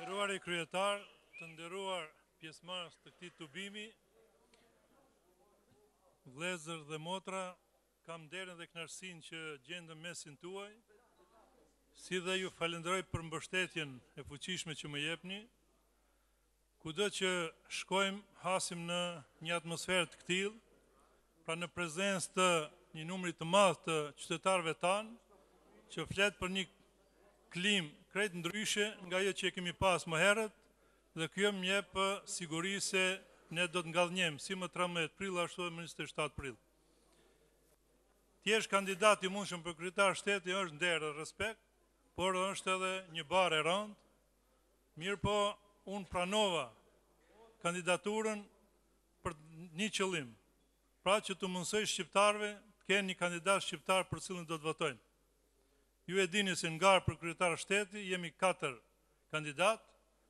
Nderuari kryetar, të nderuar pjesëmarrës të këtij tubimi, vëllezër dhe motra, kam nderin dhe kënaqësinë që gjendëm mesin tuaj, si dhe ju falenderoj për mbështetjen e fuqishme që më jepni. Kudo që shkojmë, hasim në një atmosferë të këtillë, pra në prezencë të një numri të madh të qytetarëve tanë, që flet për një klim krejt ndryshe nga ajo që e kemi pas më herët, dhe kjo më jep siguri se ne do të ngallënjemi si më 13 prill ashtu edhe më 27 prill. Ti je kandidat i mundshëm për kryetar shteti, është nder dhe respekt, por është edhe një barë e rëndë. Mirë po, unë pranova kandidaturën për një qëllim, pra që të mundsoj shqiptarëve të kenë një kandidat shqiptar për cilin do të votojnë. Ju e dini se nga për kryetar shteti jemi 4 kandidat,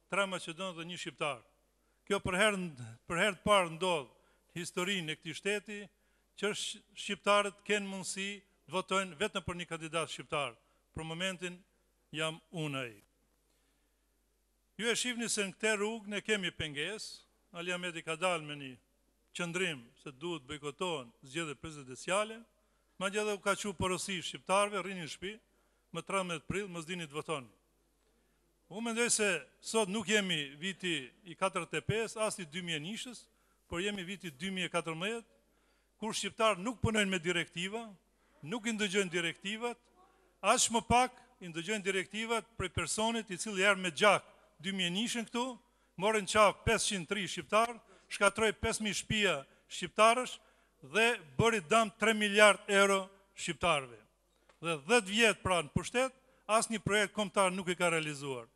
3 maqedonë dhe 1 shqiptar. Kjo për herë të parë ndodh në historinë e këtij shteti që shqiptarët kenë mundësi të votojnë vetëm për një kandidat shqiptar. Për momentin jam unë ai. Ju e shihni se në këtë rrugë ne kemi pengesë. Ali Ahmeti ka dalë me një qëndrim se duhet bojkotohen zgjedhjet prezidenciale, madje edhe u ka thënë porosi shqiptarëve, rrini në shtëpi, më 13 prill mos dini të votoni. Unë mendoj se sot nuk jemi viti i 45, as i 2001-shës, por jemi viti 2014, kur shqiptarë nuk punojnë me direktiva, nuk i ndëgjojnë direktivat, as më pak i ndëgjojnë direktivat prej personit i cili erdhi me gjak 2001-shën këtu, morën qaf 503 shqiptarë, shkatroi 5000 shtëpia shqiptarësh dhe bëri dëm 3 miliard euro shqiptarëve. Dhe 10 vjet pra në pushtet, asnjë projekt kombëtar nuk i ka realizuar.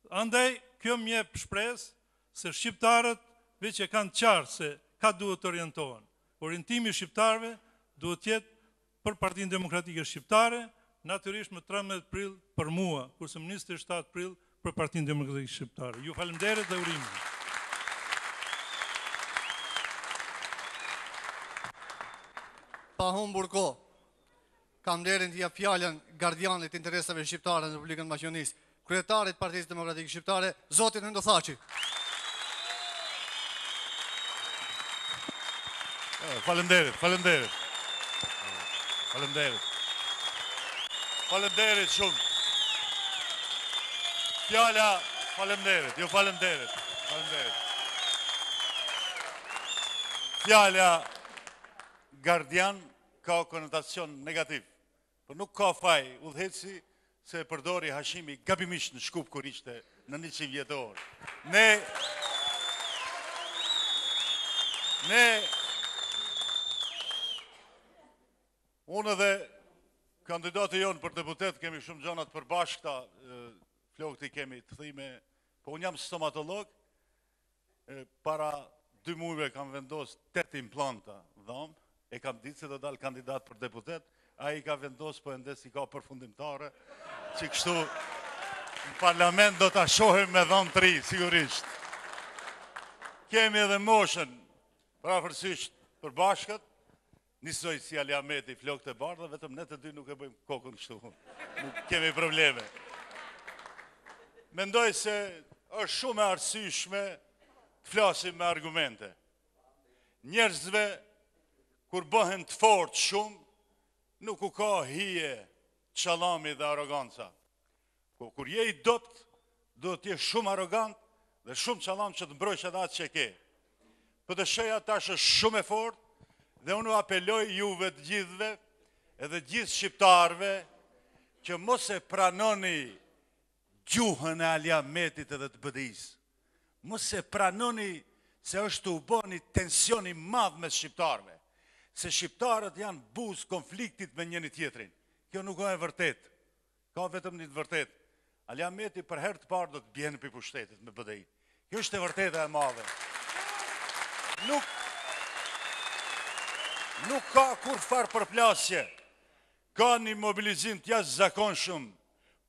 Andaj, kjo më jep shpresë se shqiptarët veç e kanë qartë se ka duhet të orientohen. Orientimi i shqiptarëve duhet të jetë për Partinë Demokratike Shqiptare, natyrisht më 13 prill për mua, kurse më 27 prill për Partinë Demokratike Shqiptare. Ju faleminderit dhe urimin. Pa humbur kohë, kam nderin të jap fjalën gardianit interesave shqiptare në Republikën Maqedonisë, kryetarit Partisë Demokratike Shqiptare, zotin Endothaçi. Faleminderit. Faleminderit shumë. Fjala faleminderit. Fjala gardian ka konotacion negativ, por nuk ka faj udhëheci se përdori Hashimi gabimisht në Shkup kur ishte në 100 vjetor. Unë dhe kandidati jonë për deputet kemi shumë gjanat përbashkëta, flokët i kemi të thime, po unë jam stomatolog, para 2 muajve kam vendos 8 implanta dham, e kam ditë se do dalë kandidat për deputet, a i ka vendos për endes i ka përfundimtare, që kështu në parlament do të shohim me dhamë 3, sigurisht. Kemi edhe moshën, prafërsisht për bashkët, nisoj si Ali Ahmeti, flokët e bardha, vetëm ne të dy nuk e bëjmë kokën kështu, nuk kemi probleme. Mendoj se është shumë e arsyeshme të flasim me argumente. Njerëzve, kur bëhen të fort shumë, nuk u ka hije, çalami dhe aroganca. Kur je i dopt, do të je shumë arrogant dhe shumë çalam që të mbrojsh edhe atë që ke. Për të shëja tash është shumë e fort dhe unë apeloj juve të gjithve edhe gjithë shqiptarve që mos e pranoni gjuhën e Ali Ahmetit edhe të BDI-s. Mos e pranoni se është u bë një tensioni madh me shqiptarve. Se shqiptarët janë buzë konfliktit me njëri tjetrin. Kjo nuk është e vërtet. Ka vetëm një të vërtet. Ali Ahmeti për herë të parë do të bjenë për pushtetit me BDI. Kjo është e vërteta e madhe. Nuk ka kur farë përplasje. Ka një mobilizim të jashtëzakonshëm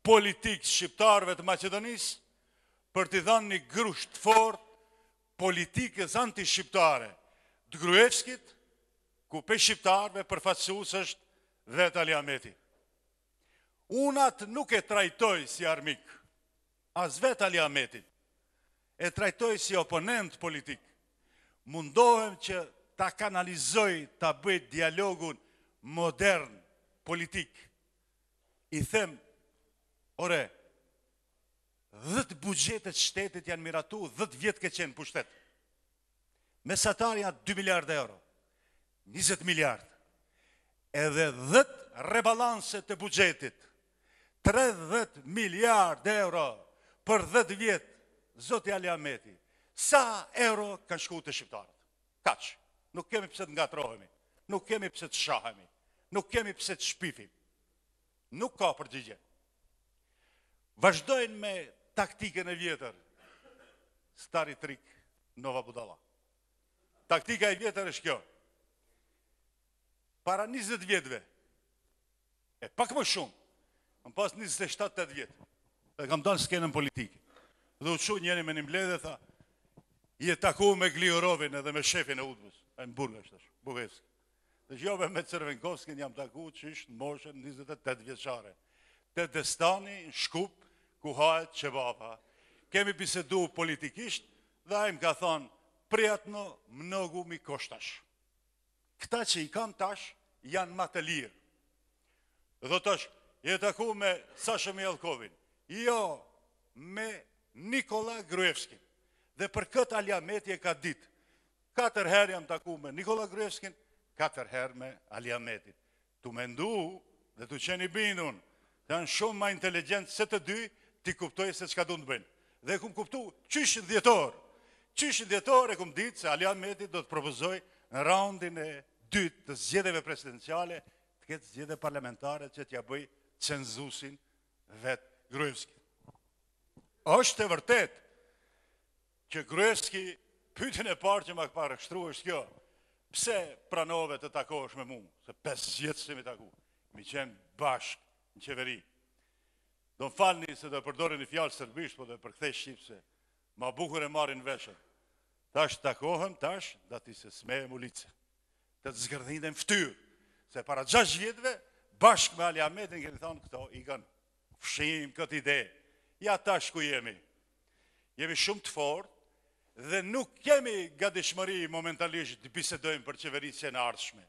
politik shqiptarëve të Maqedonisë për t'i dhënë një grusht fort politikës anti-shqiptare të Gruevskit, ku pe shqiptarëve përfaqësues është vetë Ali Ahmeti. Unë atë nuk e trajtoj si armik, as vetë Ali Ahmetit. e trajtoj si oponent politik, mundohem që ta kanalizoj, ta bëj dialogun modern politik. I them, ore, 10 bugjetet shtetit janë miratu, 10 vjetë ke qenë pushtet. Mesatarja 2 miliard euro, 20 miliard. Edhe 10 rebalanse të bugjetit, 30 miliard euro për 10 vjetë, zoti Ali Ahmeti. Sa euro kanë shku të shqiptarët? Kaq, nuk kemi pse të ngatrohemi, nuk kemi pse të shahemi, nuk kemi pse të shpifim. Nuk ka përgjigje. Vazhdojnë me taktikën e vjetër, stari trik, nova budala. Taktika e vjetër është kjo. Para 20 vjetëve, e pak më shumë, në pas 27-8 vjetë, dhe kam dalë skenën politike. Dhe u që njëri me një mbledhe, tha, i e taku me Gliorovin edhe me shefin e udhës, e në Burgës, Bugevski. Dhe gjove me Cervenkovskin jam taku që ishtë në moshën 28 vjeçare. Te Destani, në Shkup, ku hahet qebapa. Kemi bisedu politikisht, dhe a im ka thonë, prijatno mnogu mi koshtash. Këta që i kam tash, janë ma të lirë. Dhe tash, i e taku me Sasha Mjelkovin, jo, me Nikola Gruevskin. Dhe për këtë Ali Ahmeti e ka ditë. 4 herë jam taku me Nikola Gruevskin, 4 herë me Ali Ahmetin. Tu mendu dhe tu qeni bindun, të janë shumë ma inteligentë se të dy, ti kuptoj se qka du në bëjnë. Dhe kum kuptu qyshin djetor. Qyshin djetor e kum ditë se Ali Ahmeti do të propozoj në raundin e 2 të zgjedhjeve presidenciale, të ketë zgjedhje parlamentare që t'ja bëj cenzusin vetë Gruevski. Është e vërtet që Gruevski, pyetjen e parë që ma ka rështru është kjo, pse pranove të takosh me mu, se 5 vjetë se mi taku, mi qenë bashkë në qeveri. Do më falni se do përdore një fjallë sërbisht, po do përkthej shqipse, ma bukur e marin veshën. Tash takohem, tash, da ti se sme e mulice. Të të zgërdhin e ftyrë, se para 6 vjetëve, bashkë me Ali Ahmetin, keni thonë këto, i kanë fshim këtë ide. Ja tash ku jemi. Jemi shumë të fortë, dhe nuk kemi gatishmëri momentalisht të bisedojmë për qeverisjen e ardhshme.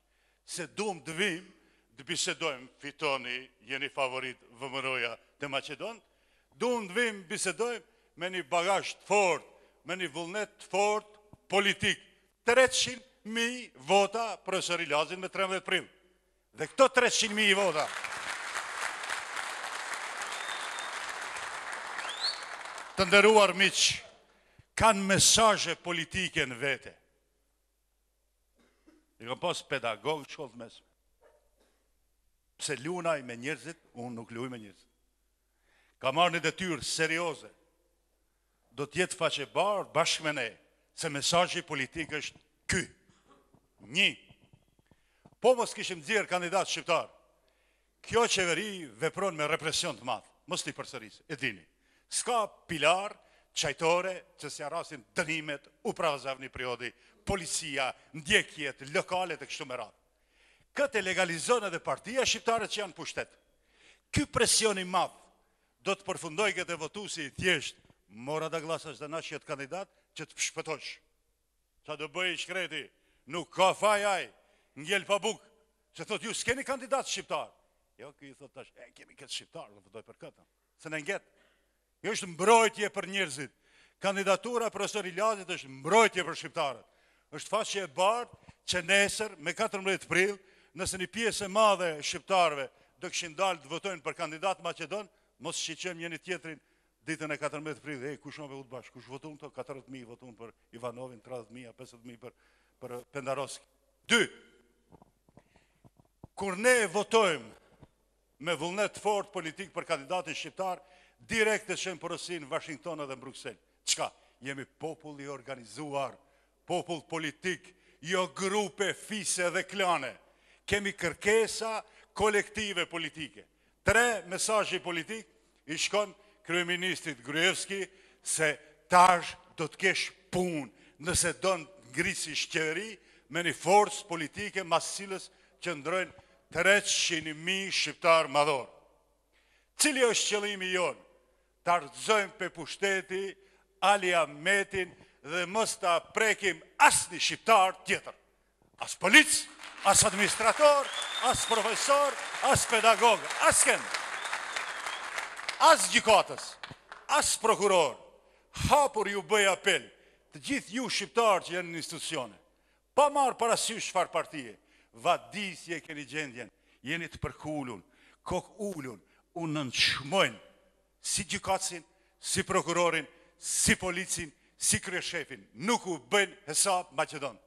Se duam të vim, të bisedojmë, fitoni, jeni favorit vëmëroja të Macedon, duam të vim, bisedojmë me një bagazh të fort, me një vullnet të fort politik. 300.000 vota profesor Ilazin me 13 prill. Dhe këto 300.000 vota të nderuar miq, kanë mesazhe politike në vete. I kam pas pedagog shkollë mesme. Pse lunaj me njerëzit, unë nuk luj me njerëzit. Ka marrë një detyrë serioze. Do t'jetë faqebar bashkë me ne, se mesazhi politik është ky. 1. Po mos kishim nxjerrë kandidat shqiptar. Kjo qeveri vepron me represion të madh. Mos t'i përsërisë, e dini. S'ka pilar qajtore që si arasin dënimet, upravë një periodi, policia, ndjekjet, lokale të kështu me radhë. Këtë legalizon edhe partia shqiptare që janë pushtet. Ky presion i madh do të përfundoj këtë votuesi i thjesht, mora Daglasash dhe na që jetë kandidat, që të shpëtosh. Qa do bëj i shkreti, nuk ka fajaj, ngell pa buk, që thot ju s'keni kandidat shqiptar. Jo, këj thot tash, kemi këtë shqiptar, do votoj për këtë. Se në ngetë. Jo është mbrojtje për njerëzit. Kandidatura profesor Ilazit është mbrojtje për shqiptarët. është faqe e bardhë që nesër me 14 prill, nëse një pjesë e madhe shqiptarëve do kishin dalë të votojnë për kandidat Macedon, mos shiqem njëri tjetrin ditën e 14 prill, kush më vot bash, kush voton këto 40.000 voton për Ivanovin, 30.000, 50.000 për Pendarovski. 2. Kur ne votojmë me vullnet fort politik për kandidatin shqiptar, direkt e shem porosin Washington dhe Bruxelles. Çka? Jemi popull i organizuar, popull politik, jo grupe, fise dhe klane. Kemi kërkesa kolektive politike. 3. Mesazhi politik i shkon kryeministrit Gruevski se tash do të kesh punë nëse do të ngrisish qeveri me një forcë politike mas cilës që ndrojnë 300.000 shqiptar madhor. Cili është qëllimi jonë? Të ardhëzojmë pe pushteti Ali Ahmetin dhe mos ta prekim asnjë shqiptar tjetër. As polic, as administrator, as profesor, as pedagog, asken. As gjykatës, as prokuror. Hapur ju bëj apel të gjithë ju shqiptarë që janë në institucione. Pa marë parasysh çfarë partije, vadisje keni gjendjen, jeni të përkullun, kokë ullun, unë nënçmojnë si gjykatësin, si prokurorin, si policin, si kryeshefin. Nuk u bëjnë hesap Maqedon.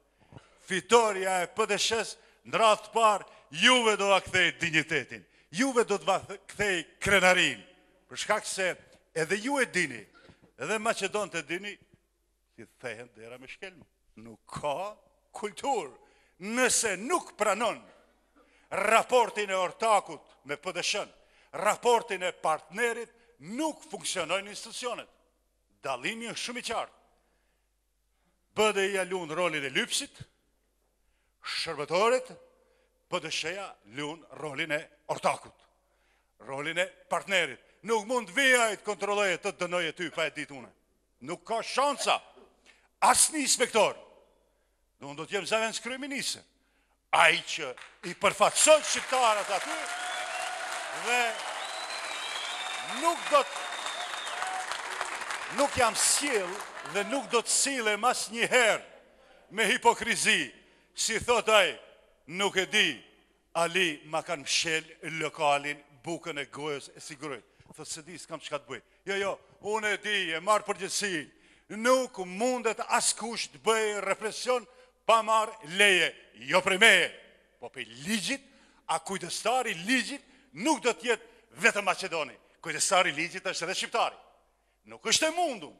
Fitoria e PDSH-s në radhë të parë, juve do a kthej dignitetin, juve do të kthej krenarin, për shkak se edhe ju e dini, edhe Maqedon të dini, si thehen dera me shkelmë. Nuk ka kultur. Nëse nuk pranon raportin e ortakut me PDSH-n, raportin e partnerit, nuk funksionojnë institucionet. Dallimi është shumë i qartë. BDI-ja luan rolin e lypsit, shërbëtorit, PDSH-ja luan rolin e ortakut, rolin e partnerit. Nuk mund vija i të kontrolloje të dënoje ty pa e ditë une. Nuk ka shansa. Asnjë inspektor. Do të jem zavendës kryeministre. Ai që i përfaqëson shqiptarët aty dhe nuk jam sjell dhe nuk do të sillem asnjëherë me hipokrizi, si thot ai, nuk e di, Ali ma kanë mshel lokalin, bukën e gojës e siguroj. Thot se di s'kam çka të bëj. Jo, unë e di, e marr përgjegjësi. Nuk mundet askush të bëj represion pa marr leje, jo prej meje, po për ligjit, a kujdestari ligjit nuk do të jetë vetëm Maqedoni. Kujdestari ligjit është edhe shqiptari. Nuk është e mundur.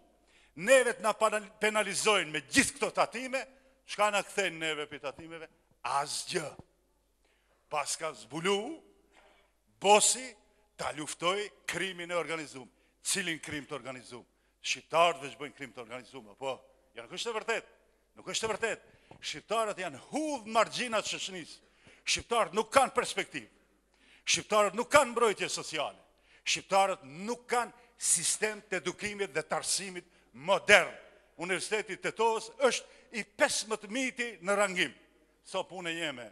Neve të na penalizojnë me gjithë këto tatime, çka na kthejnë neve për tatimeve? Asgjë. Pas ka zbulu, bosi ta luftoj krimin e organizuar. Cilin krim të organizuar? Shqiptarët veç bëjnë krim të organizuar, po, ja nuk është e vërtet. Nuk është e vërtet. Shqiptarët janë hudh margjinat shoqërisë. Shqiptarët nuk kanë perspektivë. Shqiptarët nuk kanë mbrojtje sociale. Shqiptarët nuk kanë sistem të edukimit dhe të arsimit modern. Universiteti Tetovës është i 15.000 në rangim. So punë jeme.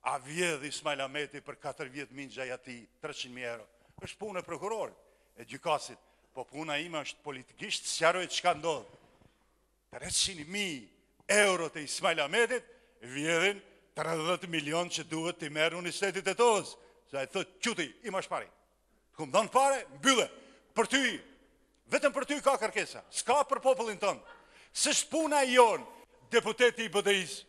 A vjedh Ismail Ahmeti për 4 vjet minxha ati 300.000 euro. Është punë e prokurorit, e gjykasit, po puna ime është politikisht, sqaroj çka ndodh. 300.000 euro të Ismail Ahmetit vjedhin 30 milion që duhet të merë Universiteti Tetovës. Se ai thot, quti, ima shpari. Kum dhon pare, mbylle. Për ty, vetëm për ty ka kërkesa. S'ka për popullin tënd. S'është puna jon, deputeti i BDI-s,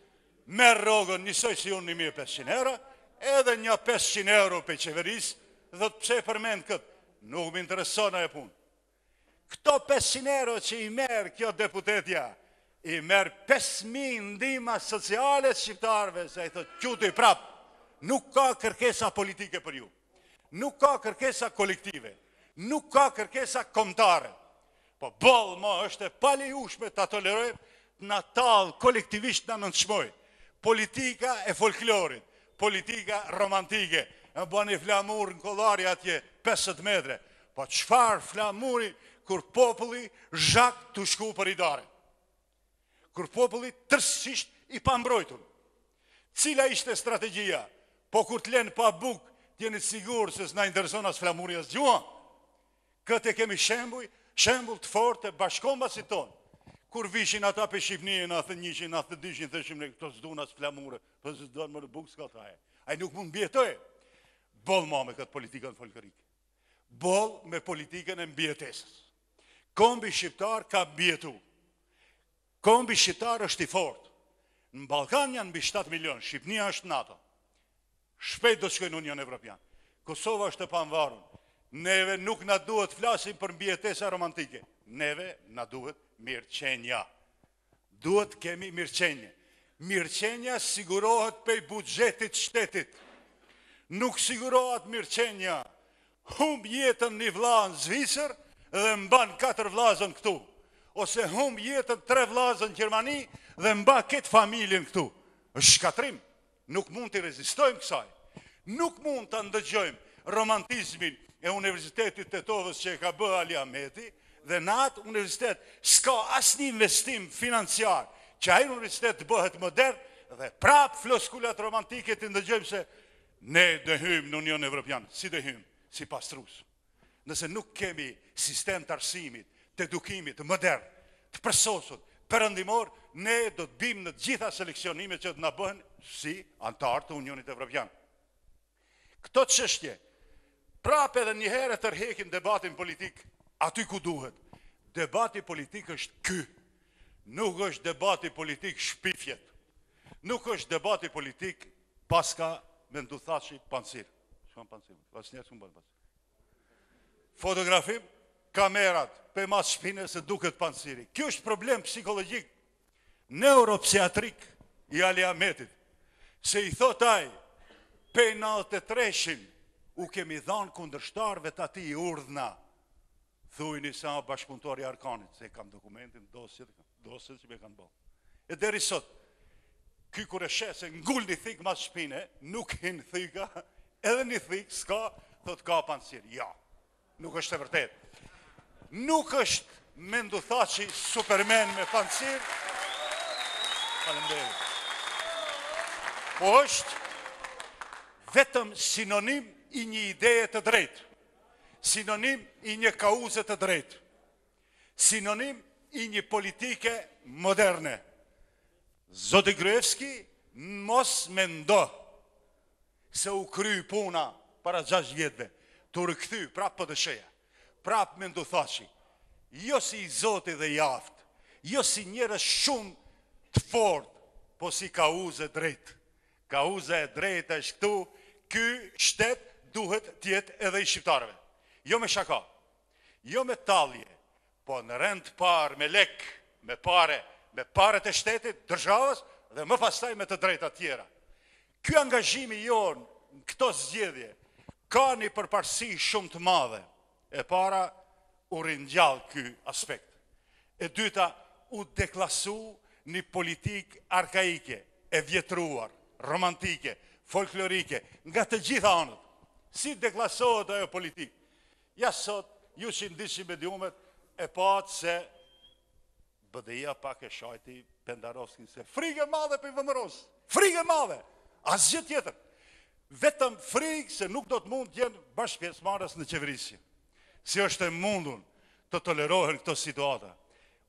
merë rogën njësoj si unë 1.500 euro, edhe një 500 euro për qeveris, dhe të pse përmend këtë, nuk më interesona e punë. Këto 500 euro që i merë kjo deputetja, i merë 5.000 ndihma sociale shqiptarve, se i thotë quti prap, nuk ka kërkesa politike për ju, nuk ka kërkesa kolektive, nuk ka kërkesa kombëtare. Po boll më është e palejueshme ta tolerojmë na tallë kolektivisht na nënçmoj. Politika e folklorit, politika romantike, e bëni flamur në kollari atje 50 metre. Po çfarë flamuri kur populli zhak të shku për idare? Kur populli tërësisht i pambrojtur. Cila ishte strategjia? Po kur të lenë pa buk, t'jeni sigur se s'na intereson as flamuri as gjua. Këtë e kemi shembull të fortë të bashkombasit tonë. Kur vishin ata për Shqipëni, na thë njëshin, na thë dyshin, thëshim ne këto s'dun as flamure, për se s'dojnë më në buk s'ka të aje. Ai nuk mund bjetoj. Boll ma me këtë politikën folklorike. Boll me politikën e mbjetesës. Kombi shqiptar ka mbjetu. Kombi shqiptar është i fortë. Në Ballkan janë mbi 7 milion, Shqipënia është NATO. Shpejt do të shkojnë në Union Evropian. Kosova është e pavarur. Neve nuk na duhet flasim për mbjetesa romantike. Neve na duhet mirëqenja. Duhet kemi mirëqenje. Mirëqenja sigurohet për buxhetit shtetit. Nuk sigurohet mirëqenja. Humb jetën një vlla në Zvicër dhe mban 4 vllazën këtu. Ose humb jetën 3 vllazën në Gjermani dhe mba këtë familjen këtu. Është shkatrim. Nuk mund të rezistojmë kësaj. Nuk mund të ndëgjojmë romantizmin e Universitetit Tetovës që e ka bë Ali Ahmeti dhe në atë universitet s'ka asnjë investim financiar që ai universitet të bëhet modern dhe prap floskullat romantike të ndëgjojmë se ne do hyjmë në Union Evropian. Si do hyjmë? Si pastrus. Nëse nuk kemi sistem të arsimit, të edukimit, të modern, të përsosur, perëndimor, ne do të bimë në të gjitha seleksionimet që të na bëhen si antar të Unionit Evropian. Këto çështje prapë edhe një herë tërheqin debatin politik aty ku duhet. Debati politik është ky. Nuk është debati politik shpifjet. Nuk është debati politik paska me nduthaçi pancir. Shkon pancir. Asnjëherë s'u bën pancir. Fotografim, kamerat, pe mas shpine se duket panciri. Kjo është problem psikologjik, neuropsiatrik i Ali Ahmetit. Se i thot ai, pe 93-shin u kemi dhanë kundërshtarëve të ati i urdhna. Thujni sa bashkëpunëtori i Arkanit, se kam dokumentin, dosjet që me kanë bërë. E deri sot, ky kur e sheh se ngull një thik mas shpine, nuk hin thika, edhe një thik s'ka, thot ka pancir. Ja, nuk është e vërtet. Nuk është me nduthaçi Superman me pancir. Faleminderit. Po është vetëm sinonim i një ideje të drejtë. Sinonim i një kauze të drejtë. Sinonim i një politike moderne. Zoti Gruevski mos mendo se u kry puna para 6 vjetëve, të rikëthy prapë PDSH-ja, prapë me nduthaçi, jo si i Zoti dhe jaftë, jo si njerëz shumë të fortë, po si kauze drejtë. Kauza e drejtë është këtu, ky shtet duhet tjetë edhe i shqiptarëve. Jo me shaka, jo me tallje, po në rend parë me lek, me pare të shtetit, državës, dhe më pastaj me të drejta tjera. Ky angazhimi jonë në këto zgjedhje ka një përparësi shumë të madhe. E para, u ringjall ky aspekt. E dyta, u deklasu një politik arkaike, e vjetruar, romantike, folklorike, nga të gjitha anët. Si deklasohet ajo politik? Ja sot, ju që ndishim me djumet, e patë se BDI-a pak e shajti Pendarovskin se frikë e madhe për i vëmëros. Frikë e madhe. Asgjë tjetër. Vetëm frikë se nuk do të mund të jenë bashkëpjesëmarrës në qeverisje. Si është e mundun të tolerohen këto situata.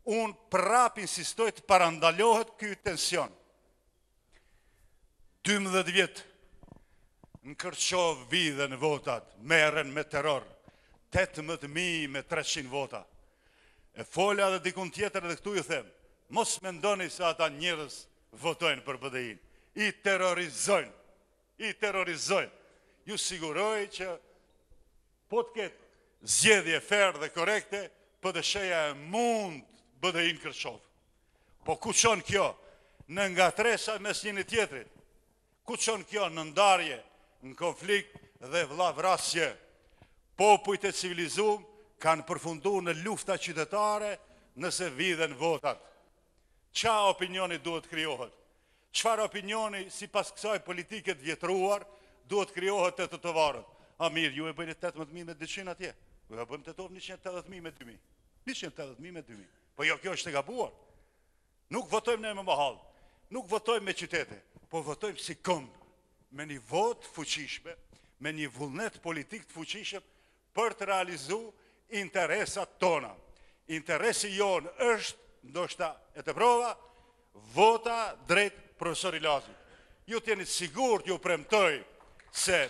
Unë prap insistoj të parandalohet ky tension. 12 vjetë në Kërçov vidhen votat, merren me terror. 18.000 me 300 vota. E folja dhe dikun tjetër edhe këtu ju them, mos mendoni se ata njerëz votojnë për BDI-n. I terrorizojnë. Ju siguroj që po të ketë zgjedhje ferë dhe korekte, PDSH-ja e mund BDI-n Kërçov. Po ku çon kjo? Në ngatresa mes njëri tjetrit. Ku çon kjo? Në ndarje, në konflikt dhe vllavrasje. Popujt e civilizuar kanë përfunduar në lufta qytetare nëse vidhen votat. Qa opinioni duhet krijohet? Çfarë opinioni sipas kësaj politike të vjetruar duhet krijohet te të varët? A mirë, ju e bëni 18.000 me 200 atje. Ju e bëjmë 180.000 me 2.000. 180.000 me 2.000. Po jo, kjo është e gabuar. Nuk votojmë ne me mahall. Nuk votojmë me qytete, po votojmë si këmbë, me një votë fuqishme, me një vullnet politik të fuqishëm për të realizu interesat tona. Interesi jonë është, ndoshta e të prova, vota drejt profesor Ilazit. Ju t'jeni sigurt, ju premtoj se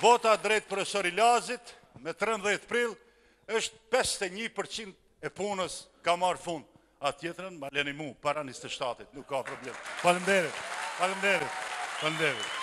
vota drejt profesor Ilazit me 13 prill është 51% e punës ka marrë fund. A tjetërën, ma leni mu, para 27-it, nuk ka problem. Faleminderit.